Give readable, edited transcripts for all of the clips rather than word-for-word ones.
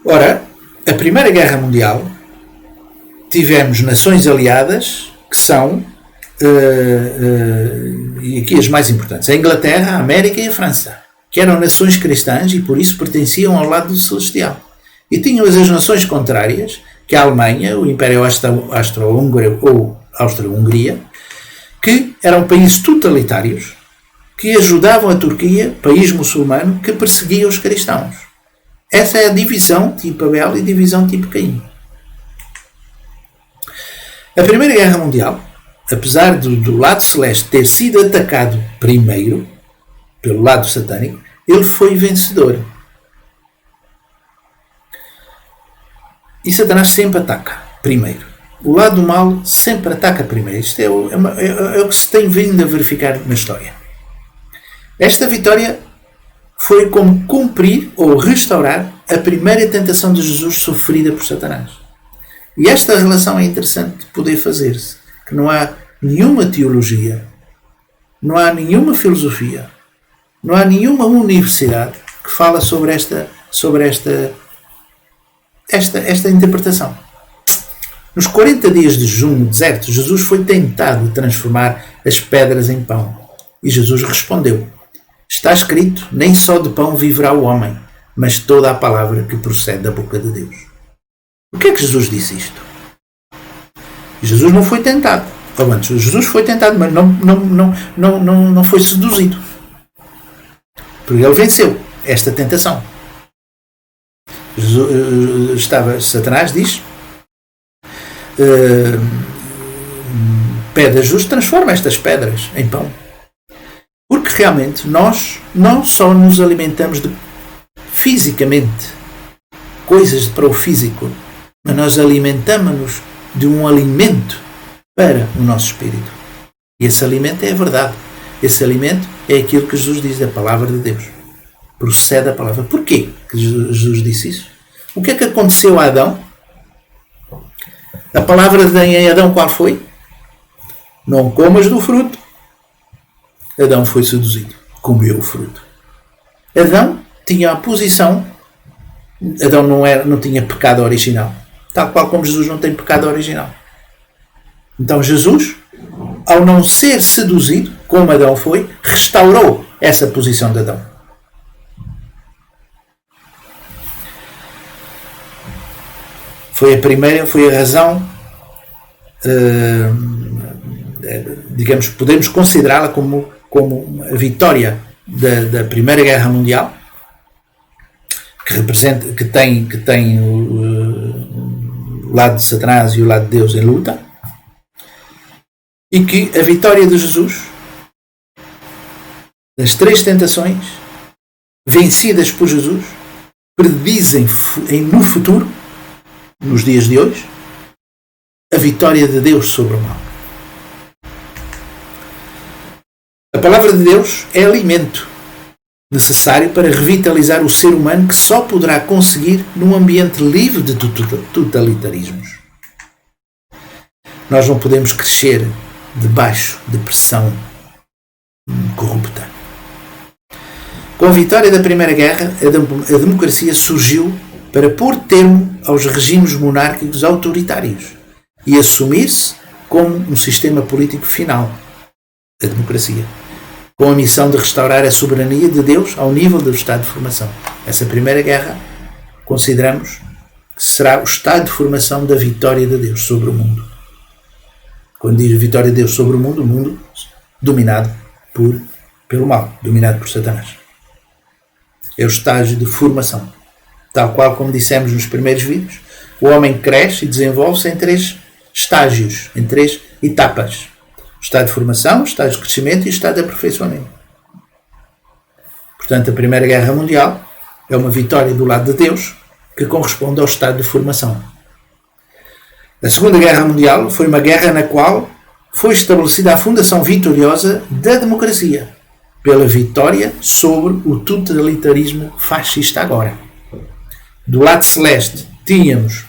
Ora, a Primeira Guerra Mundial, tivemos nações aliadas que são, e aqui as mais importantes, a Inglaterra, a América e a França, que eram nações cristãs e por isso pertenciam ao lado do celestial. E tinham as nações contrárias, que a Alemanha, o Império Austro-Húngaro ou Áustria-Hungria, que eram países totalitários, que ajudavam a Turquia, país muçulmano, que perseguia os cristãos. Essa é a divisão tipo Abel e divisão tipo Caim. A Primeira Guerra Mundial, apesar do lado celeste ter sido atacado primeiro, pelo lado satânico, ele foi vencedor. E Satanás sempre ataca primeiro. O lado do mal sempre ataca primeiro. Isto é o que se tem vindo a verificar na história. Esta vitória foi como cumprir ou restaurar a primeira tentação de Jesus sofrida por Satanás. E esta relação é interessante de poder fazer-se. Que não há nenhuma teologia, não há nenhuma filosofia, não há nenhuma universidade que fala sobre esta interpretação. Nos 40 dias de jejum no deserto, Jesus foi tentado a transformar as pedras em pão. E Jesus respondeu: está escrito, nem só de pão viverá o homem, mas toda a palavra que procede da boca de Deus. Por que é que Jesus disse isto? Jesus não foi tentado. Ou antes, Jesus foi tentado, mas não foi seduzido. Porque ele venceu esta tentação. Satanás diz: pede a Jesus, transforma estas pedras em pão. Porque realmente nós não só nos alimentamos de fisicamente coisas para o físico, mas nós alimentamos-nos de um alimento para o nosso espírito. E esse alimento é a verdade. Esse alimento é aquilo que Jesus diz, a palavra de Deus. Procede a palavra. Porquê que Jesus disse isso? O que é que aconteceu a Adão? A palavra em Adão qual foi? Não comas do fruto. Adão foi seduzido. Comeu o fruto. Adão tinha a posição. Adão não tinha pecado original. Tal qual como Jesus não tem pecado original. Então Jesus, ao não ser seduzido, como Adão foi, restaurou essa posição de Adão. Foi a razão, digamos, podemos considerá-la como a vitória da Primeira Guerra Mundial, que tem o lado de Satanás e o lado de Deus em luta, e que a vitória de Jesus, das três tentações vencidas por Jesus, predizem no futuro, nos dias de hoje, a vitória de Deus sobre o mal. A palavra de Deus é alimento necessário para revitalizar o ser humano, que só poderá conseguir num ambiente livre de totalitarismos. Nós não podemos crescer debaixo de pressão corrupta. Com a vitória da Primeira Guerra, a democracia surgiu para pôr termo aos regimes monárquicos autoritários e assumir-se como um sistema político final, a democracia, com a missão de restaurar a soberania de Deus ao nível do estado de formação. Essa Primeira Guerra consideramos que será o estado de formação da vitória de Deus sobre o mundo. Quando diz vitória de Deus sobre o mundo dominado pelo mal, dominado por Satanás. É o estágio de formação. Tal qual como dissemos nos primeiros vídeos, o homem cresce e desenvolve-se em 3 estágios, em 3 etapas. O estado de formação, o estado de crescimento e o estado de aperfeiçoamento. Portanto, a Primeira Guerra Mundial é uma vitória do lado de Deus que corresponde ao estado de formação. A Segunda Guerra Mundial foi uma guerra na qual foi estabelecida a fundação vitoriosa da democracia, pela vitória sobre o totalitarismo fascista agora. Do lado celeste tínhamos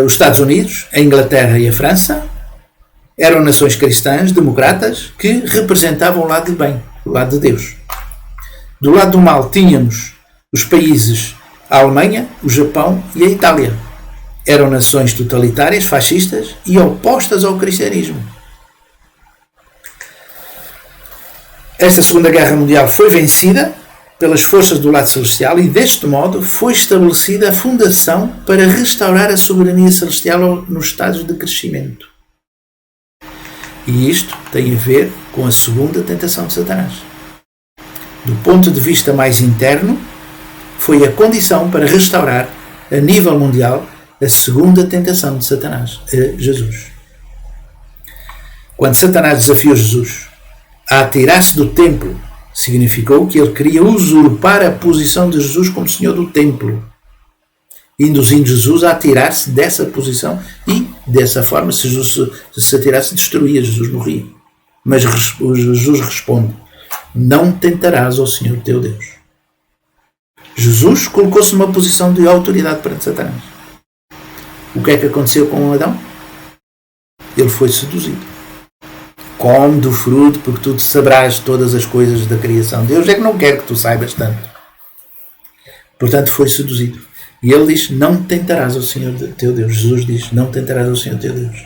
os Estados Unidos, a Inglaterra e a França. Eram nações cristãs, democratas, que representavam o lado de bem, o lado de Deus. Do lado do mal tínhamos os países A Alemanha, o Japão e a Itália eram nações totalitárias, fascistas e opostas ao cristianismo. Esta Segunda Guerra Mundial foi vencida pelas forças do lado celestial e, deste modo, foi estabelecida a fundação para restaurar a soberania celestial nos estados de crescimento. E isto tem a ver com a segunda tentação de Satanás. Do ponto de vista mais interno, foi a condição para restaurar, a nível mundial, a segunda tentação de Satanás, a Jesus. Quando Satanás desafiou Jesus a atirar-se do templo, significou que ele queria usurpar a posição de Jesus como Senhor do templo, induzindo Jesus a atirar-se dessa posição e, dessa forma, se Jesus se atirasse, destruía, Jesus morria. Mas Jesus responde: não tentarás ao Senhor teu Deus. Jesus colocou-se numa posição de autoridade perante Satanás. O que é que aconteceu com Adão? Ele foi seduzido. Come do fruto, porque tu saberás todas as coisas da criação. Deus é que não quer que tu saibas tanto. Portanto, foi seduzido. E ele diz: não tentarás ao Senhor teu Deus. Jesus diz: não tentarás ao Senhor teu Deus.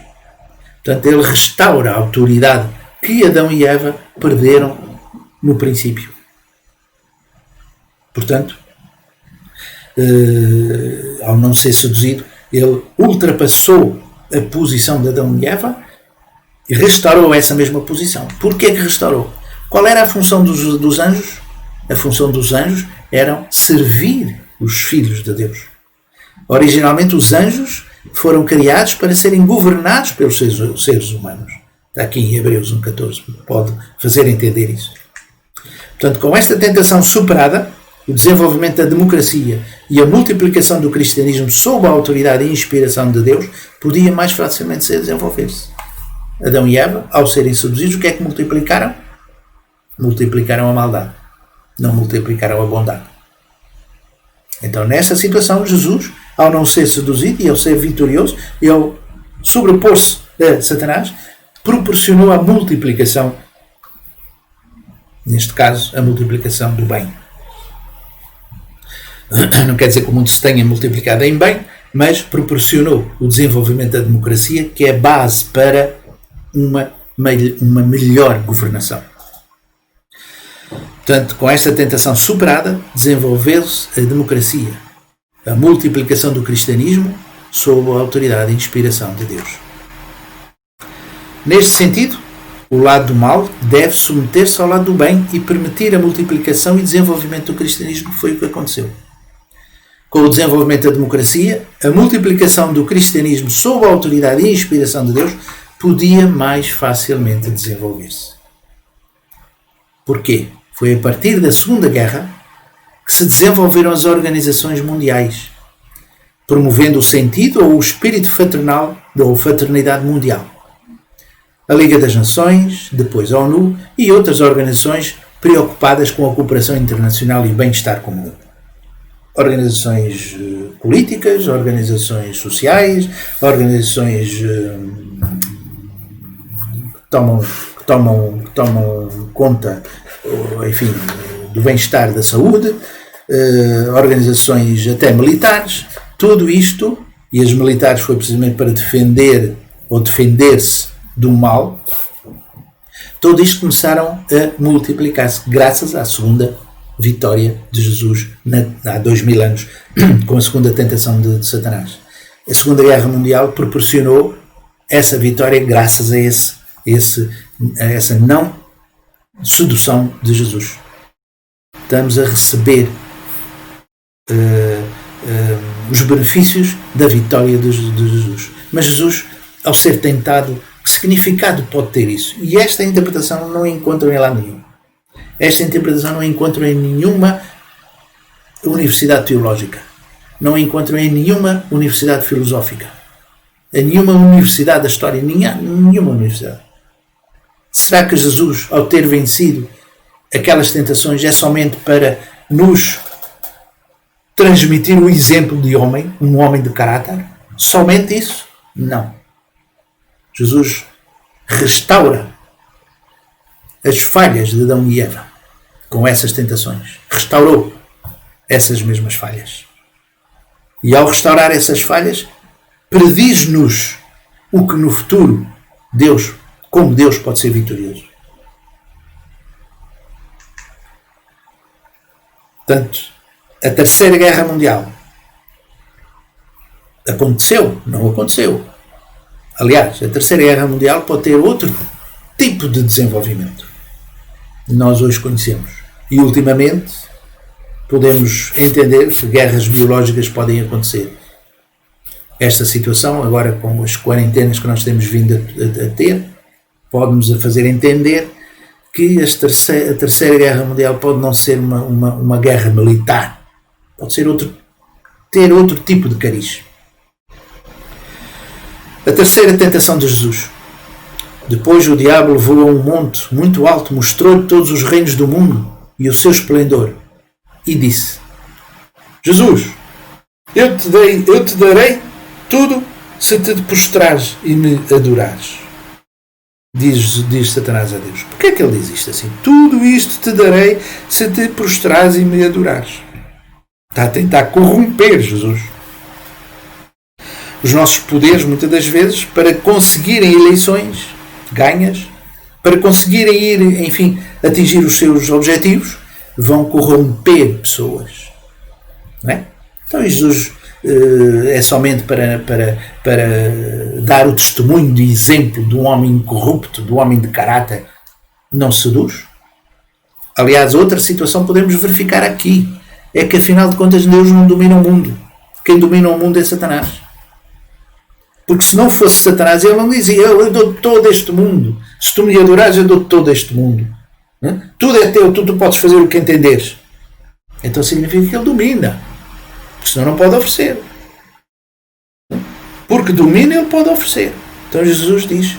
Portanto, ele restaura a autoridade que Adão e Eva perderam no princípio. Portanto, ao não ser seduzido, ele ultrapassou a posição de Adão e Eva e restaurou essa mesma posição. Porquê que restaurou? Qual era a função dos anjos? A função dos anjos era servir os filhos de Deus. Originalmente os anjos foram criados para serem governados pelos seres humanos. Está aqui em Hebreus 1,14. Pode fazer entender isso. Portanto, com esta tentação superada, o desenvolvimento da democracia e a multiplicação do cristianismo sob a autoridade e inspiração de Deus podia mais facilmente desenvolver-se. Adão e Eva, ao serem seduzidos, o que é que multiplicaram? Multiplicaram a maldade. Não multiplicaram a bondade. Então, nesta situação, Jesus, ao não ser seduzido e ao ser vitorioso, ele sobrepôs-se a Satanás, proporcionou a multiplicação, neste caso, a multiplicação do bem. Não quer dizer que o mundo se tenha multiplicado em bem, mas proporcionou o desenvolvimento da democracia, que é a base para uma melhor governação. Portanto, com esta tentação superada, desenvolveu-se a democracia, a multiplicação do cristianismo sob a autoridade e inspiração de Deus. Neste sentido, o lado do mal deve submeter-se ao lado do bem e permitir a multiplicação e desenvolvimento do cristianismo, que foi o que aconteceu. Com o desenvolvimento da democracia, a multiplicação do cristianismo sob a autoridade e inspiração de Deus podia mais facilmente desenvolver-se. Porquê? Foi a partir da Segunda Guerra que se desenvolveram as organizações mundiais, promovendo o sentido ou o espírito fraternal ou fraternidade mundial. A Liga das Nações, depois a ONU e outras organizações preocupadas com a cooperação internacional e o bem-estar comum. Organizações políticas, organizações sociais, organizações que tomam conta, enfim, do bem-estar da saúde, organizações até militares, tudo isto, e as militares foi precisamente para defender ou defender-se do mal, tudo isto começaram a multiplicar-se graças à segunda vitória de Jesus há 2000 anos, com a segunda tentação de Satanás. A Segunda Guerra Mundial proporcionou essa vitória graças a essa não sedução de Jesus. Estamos a receber os benefícios da vitória de Jesus. Mas Jesus, ao ser tentado, que significado pode ter isso? E esta interpretação não a encontram em lado nenhum. Esta interpretação não a encontram em nenhuma universidade teológica. Não a encontram em nenhuma universidade filosófica. Em nenhuma universidade da história. Nenhuma universidade. Será que Jesus, ao ter vencido aquelas tentações, é somente para nos transmitir o exemplo de homem, um homem de caráter? Somente isso? Não. Jesus restaura as falhas de Adão e Eva com essas tentações. Restaurou essas mesmas falhas. E ao restaurar essas falhas, prediz-nos o que no futuro como Deus pode ser vitorioso. Portanto, a Terceira Guerra Mundial aconteceu? Não aconteceu. Aliás, a Terceira Guerra Mundial pode ter outro tipo de desenvolvimento. Nós hoje conhecemos. E, ultimamente, podemos entender que guerras biológicas podem acontecer. Esta situação, agora com as quarentenas que nós temos vindo a ter, pode-nos fazer entender que a Terceira Guerra Mundial pode não ser uma guerra militar. Pode ser ter outro tipo de cariz. A terceira tentação de Jesus. Depois o diabo levou a um monte muito alto, mostrou-lhe todos os reinos do mundo e o seu esplendor, e disse: Jesus, eu te darei tudo se te prostrares e me adorares. Diz Satanás a Deus. Porquê é que ele diz isto assim? Tudo isto te darei se te prostrares e me adorares. Está a tentar corromper Jesus. Os nossos poderes, muitas das vezes, para conseguirem eleições ganhas, para conseguirem ir, enfim, atingir os seus objetivos, vão corromper pessoas. Não é? Então Jesus é somente para dar o testemunho de exemplo de um homem incorrupto, de um homem de caráter, não seduz? Aliás, outra situação podemos verificar aqui, é que afinal de contas Deus não domina o mundo. Quem domina o mundo é Satanás. Porque se não fosse Satanás, ele não dizia: eu dou todo este mundo. Se tu me adorares, eu dou todo este mundo. Tudo é teu, tu podes fazer o que entenderes. Então significa que ele domina. Porque senão não pode oferecer. Porque domina, ele pode oferecer. Então Jesus diz: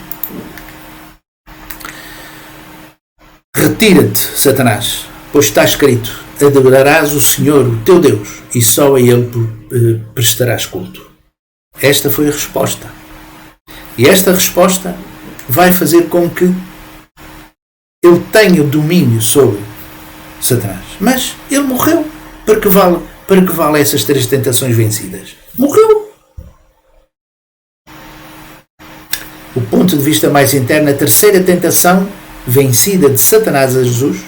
retira-te, Satanás, pois está escrito: adorarás o Senhor, o teu Deus, e só a Ele prestarás culto. Esta foi a resposta. E esta resposta vai fazer com que ele tenha o domínio sobre Satanás. Mas ele morreu. Para que vale essas três tentações vencidas? Morreu. O ponto de vista mais interno, a terceira tentação vencida de Satanás a Jesus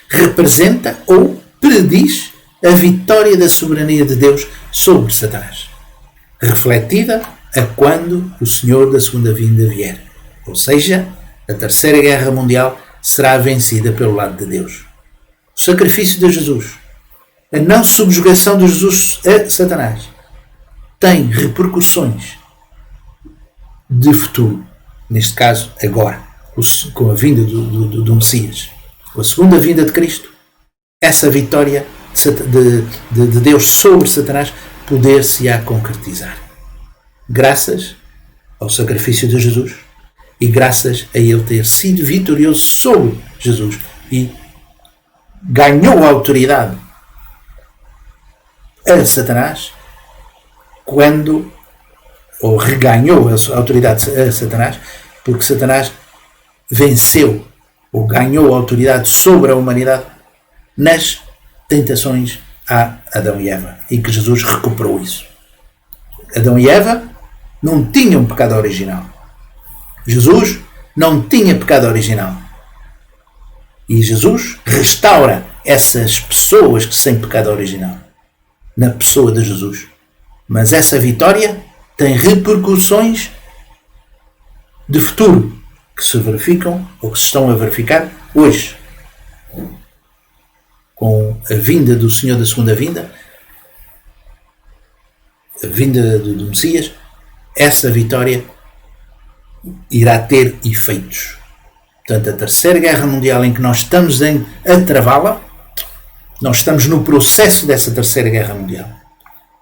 representa ou prediz a vitória da soberania de Deus sobre Satanás, refletida a quando o Senhor da segunda vinda vier. Ou seja, a Terceira Guerra Mundial será vencida pelo lado de Deus. O sacrifício de Jesus, a não subjugação de Jesus a Satanás, tem repercussões de futuro. Neste caso, agora, com a vinda do Messias. Com a segunda vinda de Cristo, essa vitória de Deus sobre Satanás poder-se-á concretizar. Graças ao sacrifício de Jesus e graças a ele ter sido vitorioso sobre Jesus e ganhou a autoridade a Satanás ou reganhou a autoridade a Satanás, porque Satanás venceu ou ganhou a autoridade sobre a humanidade nas tentações a Adão e Eva, e que Jesus recuperou isso. Adão e Eva não tinham pecado original. Jesus não tinha pecado original. E Jesus restaura essas pessoas que têm pecado original na pessoa de Jesus. Mas essa vitória tem repercussões de futuro que se verificam ou que se estão a verificar hoje. Com a vinda do Senhor da segunda vinda, a vinda do Messias, essa vitória irá ter efeitos. Portanto, a Terceira Guerra Mundial em que nós estamos a travá-la, nós estamos no processo dessa Terceira Guerra Mundial.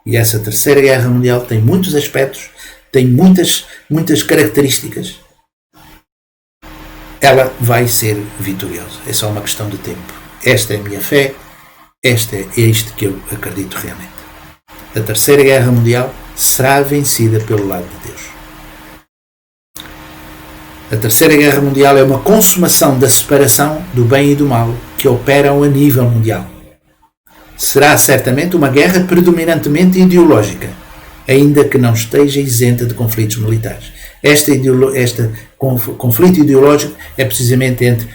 E essa Terceira Guerra Mundial tem muitos aspectos, tem muitas características. Ela vai ser vitoriosa. É só uma questão de tempo. Esta é a minha fé, é isto que eu acredito realmente. A Terceira Guerra Mundial será vencida pelo lado de Deus. A Terceira Guerra Mundial é uma consumação da separação do bem e do mal que operam a nível mundial. será certamente uma guerra predominantemente ideológica, ainda que não esteja isenta de conflitos militares. Este conflito ideológico é precisamente entre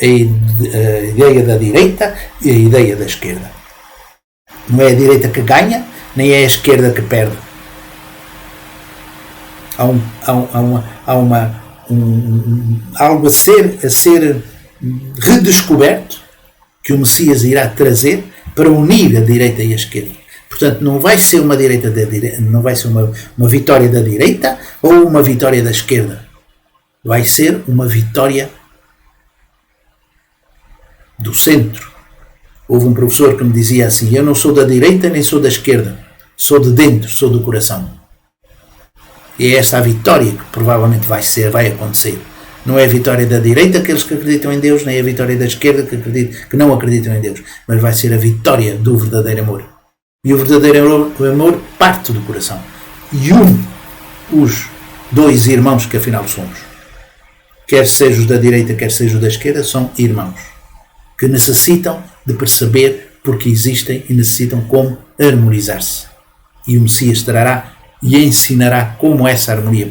a ideia da direita e a ideia da esquerda. Não é a direita que ganha, nem é a esquerda que perde. Há algo a ser redescoberto que o Messias irá trazer para unir a direita e a esquerda. Portanto, não vai ser uma direita não vai ser uma vitória da direita ou uma vitória da esquerda. Vai ser uma vitória do centro. Houve um professor que me dizia assim: eu não sou da direita nem sou da esquerda, sou de dentro, sou do coração. E é esta a vitória que provavelmente vai acontecer. Não é a vitória da direita, aqueles que acreditam em Deus, nem a vitória da esquerda, que não acreditam em Deus, mas vai ser a vitória do verdadeiro amor. E o verdadeiro amor parte do coração e une os dois irmãos que afinal somos. Quer sejam os da direita, quer sejam os da esquerda, são irmãos que necessitam de perceber porque existem e necessitam como harmonizar-se. E o Messias trará e ensinará como essa harmonia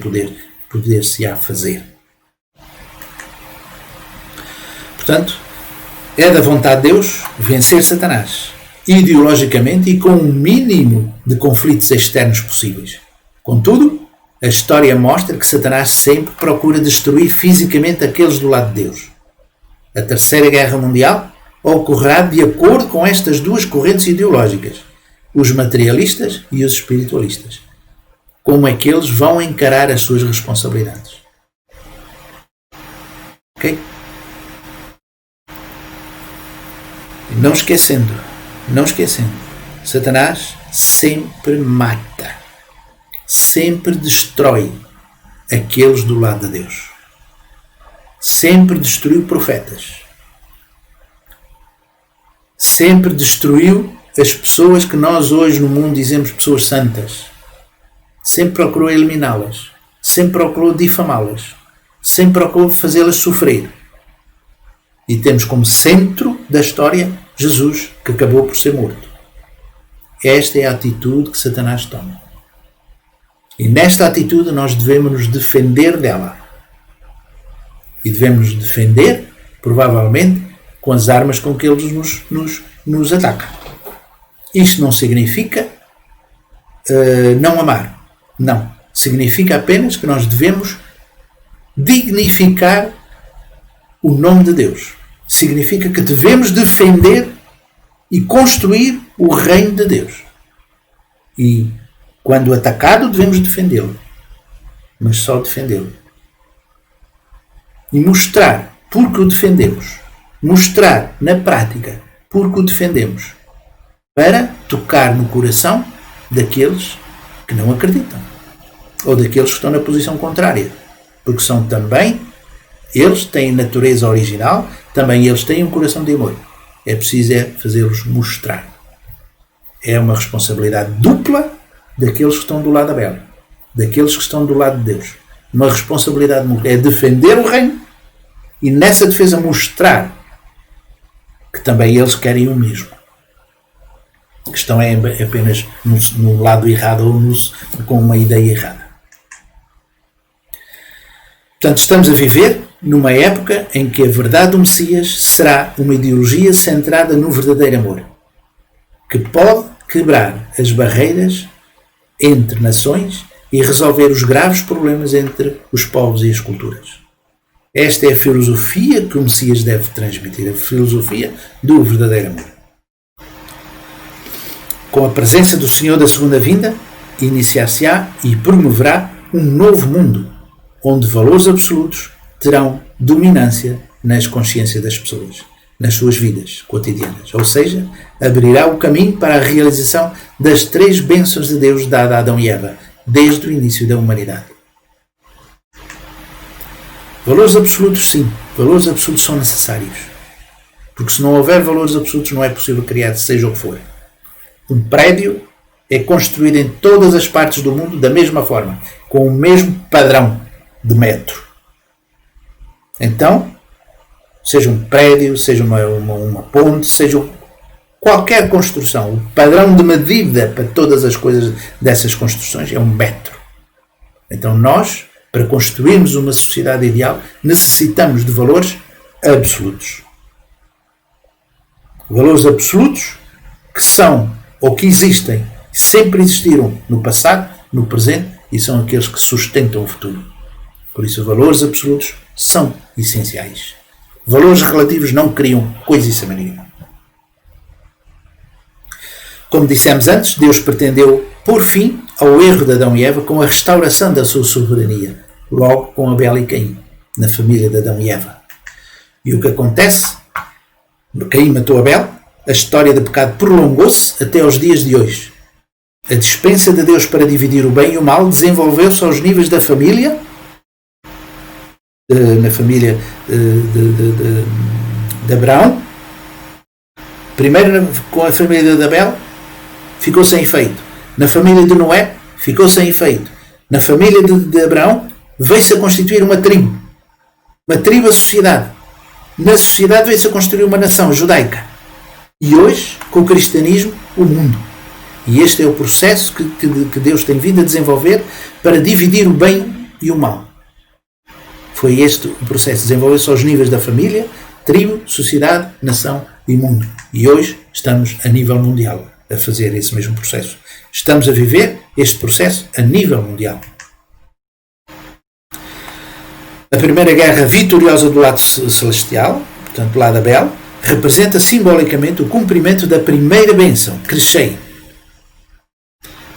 poder-se-á fazer. Portanto, é da vontade de Deus vencer Satanás, ideologicamente e com o mínimo de conflitos externos possíveis. Contudo, a história mostra que Satanás sempre procura destruir fisicamente aqueles do lado de Deus. A Terceira Guerra Mundial ocorrerá de acordo com estas duas correntes ideológicas, os materialistas e os espiritualistas. Como é que eles vão encarar as suas responsabilidades? Ok? Não esquecendo, Satanás sempre mata, sempre destrói aqueles do lado de Deus. Sempre destruiu profetas. Sempre destruiu as pessoas que nós hoje no mundo dizemos pessoas santas. Sempre procurou eliminá-las. Sempre procurou difamá-las. Sempre procurou fazê-las sofrer. E temos como centro da história Jesus, que acabou por ser morto. Esta é a atitude que Satanás toma. E nesta atitude nós devemos nos defender dela. E devemos nos defender, provavelmente, com as armas com que ele nos ataca. Isto não significa não amar. Não. Significa apenas que nós devemos dignificar o nome de Deus. Significa que devemos defender e construir o reino de Deus. E quando atacado devemos defendê-lo. Mas só defendê-lo. E mostrar porque o defendemos. Mostrar na prática porque o defendemos. Para tocar no coração daqueles que não acreditam. Ou daqueles que estão na posição contrária. Porque são também, eles têm natureza original, também eles têm um coração de amor. É preciso fazê-los mostrar. É uma responsabilidade dupla daqueles que estão do lado da Bela. Daqueles que estão do lado de Deus. Uma responsabilidade mútua. É defender o reino e nessa defesa mostrar que também eles querem o mesmo. A questão é apenas no lado errado ou com uma ideia errada. Portanto, estamos a viver numa época em que a verdade do Messias será uma ideologia centrada no verdadeiro amor, que pode quebrar as barreiras entre nações e resolver os graves problemas entre os povos e as culturas. Esta é a filosofia que o Messias deve transmitir, a filosofia do verdadeiro amor. Com a presença do Senhor da segunda vinda, iniciar-se-á e promoverá um novo mundo, onde valores absolutos terão dominância nas consciências das pessoas, nas suas vidas cotidianas. Ou seja, abrirá o caminho para a realização das 3 bênçãos de Deus dadas a Adão e Eva, desde o início da humanidade. Valores absolutos, sim. Valores absolutos são necessários. Porque se não houver valores absolutos, não é possível criar seja o que for. Um prédio é construído em todas as partes do mundo da mesma forma, com o mesmo padrão de metro. Então, seja um prédio, seja uma ponte, seja qualquer construção, o padrão de medida para todas as coisas dessas construções é 1 metro. Então nós, para construirmos uma sociedade ideal, necessitamos de valores absolutos. Valores absolutos que são ou que existem, sempre existiram no passado, no presente e são aqueles que sustentam o futuro. Por isso, valores absolutos são essenciais. Valores relativos não criam coisiça nenhuma. Como dissemos antes, Deus pretendeu pôr fim ao erro de Adão e Eva com a restauração da sua soberania, logo com Abel e Caim, na família de Adão e Eva. E o que acontece? Caim matou Abel, a história de pecado prolongou-se até aos dias de hoje. A dispensa de Deus para dividir o bem e o mal desenvolveu-se aos níveis da família, na família de Abraão. Primeiro com a família de Abel ficou sem efeito. Na família de Noé ficou sem efeito. Na família de Abraão veio-se a constituir uma tribo. Uma tribo, a sociedade. Na sociedade veio-se a construir uma nação judaica. E hoje, com o cristianismo, o mundo. E este é o processo que Deus tem vindo a desenvolver para dividir o bem e o mal. Foi este o processo. Desenvolveu-se aos níveis da família, tribo, sociedade, nação e mundo. E hoje estamos a nível mundial a fazer esse mesmo processo. Estamos a viver este processo a nível mundial. A primeira guerra vitoriosa do lado celestial, portanto, do lado de Abel, representa simbolicamente o cumprimento da primeira bênção, crescei.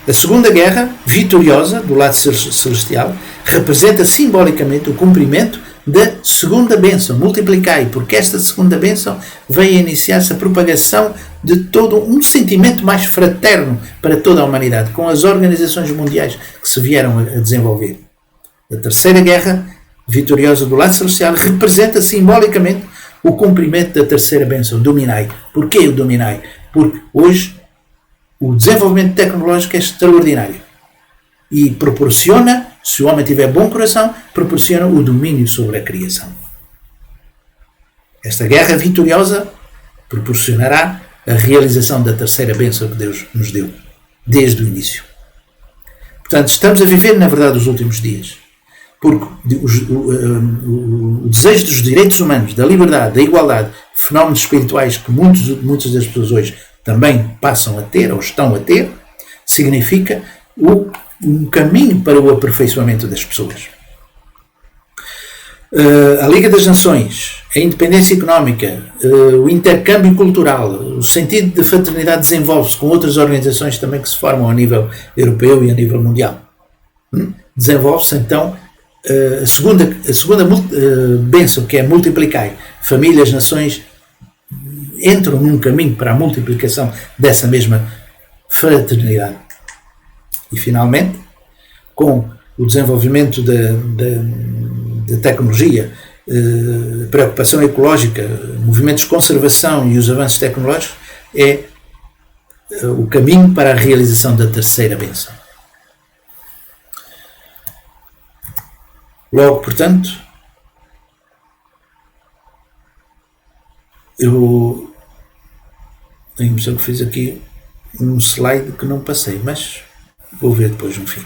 A segunda guerra, vitoriosa, do lado celestial, representa simbolicamente o cumprimento da segunda bênção, multiplicai, porque esta segunda bênção veio a iniciar-se a propagação de todo um sentimento mais fraterno para toda a humanidade, com as organizações mundiais que se vieram a desenvolver. A terceira guerra, vitoriosa do lado celestial, representa simbolicamente o cumprimento da terceira bênção, dominai. Porquê o dominai? Porque hoje o desenvolvimento tecnológico é extraordinário e proporciona, se o homem tiver bom coração, proporciona o domínio sobre a criação. Esta guerra vitoriosa proporcionará a realização da terceira bênção que Deus nos deu, desde o início. Portanto, estamos a viver, na verdade, os últimos dias. Porque o desejo dos direitos humanos, da liberdade, da igualdade, fenómenos espirituais que muitas das pessoas hoje também passam a ter, ou estão a ter, significa um caminho para o aperfeiçoamento das pessoas. A Liga das Nações, a independência económica, o intercâmbio cultural, o sentido de fraternidade desenvolve-se com outras organizações também que se formam a nível europeu e a nível mundial. Desenvolve-se então a segunda bênção, que é multiplicar. Famílias, nações entram num caminho para a multiplicação dessa mesma fraternidade. E finalmente, com o desenvolvimento da tecnologia, preocupação ecológica, movimentos de conservação e os avanços tecnológicos, é o caminho para a realização da terceira bênção. Logo, portanto, eu tenho a impressão que fiz aqui um slide que não passei, mas vou ver depois no fim.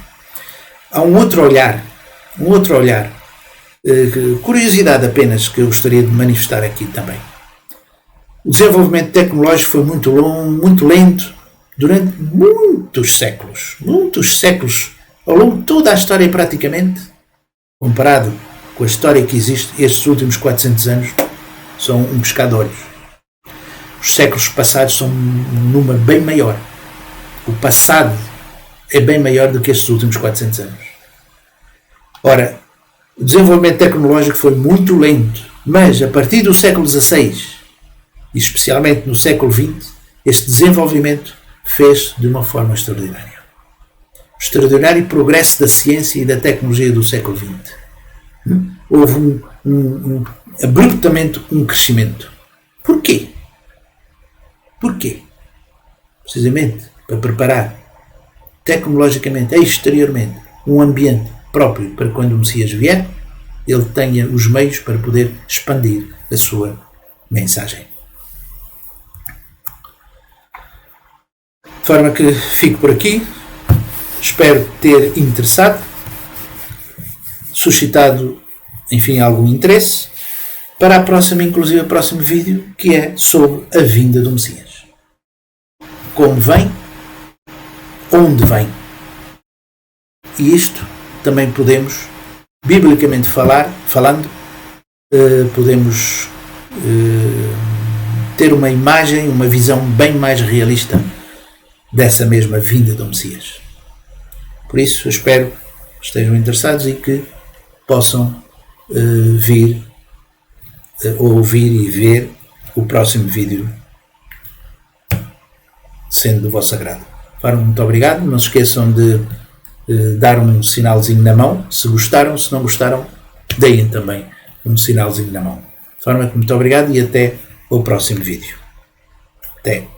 Há um outro olhar, curiosidade apenas, que eu gostaria de manifestar aqui também. O desenvolvimento tecnológico foi muito longo, muito lento, durante muitos séculos, ao longo de toda a história praticamente. Comparado com a história que existe, estes últimos 400 anos são um piscar de olhos. Os séculos passados são um número bem maior. O passado é bem maior do que estes últimos 400 anos. Ora, o desenvolvimento tecnológico foi muito lento, mas a partir do século XVI, e especialmente no século XX, este desenvolvimento fez de uma forma extraordinária. O extraordinário progresso da ciência e da tecnologia do século XX. Houve abruptamente um crescimento. Porquê? Precisamente para preparar tecnologicamente, exteriormente, um ambiente próprio para quando o Messias vier, ele tenha os meios para poder expandir a sua mensagem. forma que fico por aqui. Espero ter interessado, suscitado, enfim, algum interesse para a próxima, inclusive o próximo vídeo, que é sobre a vinda do Messias. Como vem, onde vem. E isto também podemos, biblicamente falando, podemos ter uma imagem, uma visão bem mais realista dessa mesma vinda do Messias. Por isso, eu espero que estejam interessados e que possam vir, ouvir e ver o próximo vídeo, sendo do vosso agrado. Muito obrigado. Não se esqueçam de dar um sinalzinho na mão. Se gostaram, se não gostaram, deem também um sinalzinho na mão. De forma que muito obrigado e até o próximo vídeo. Até.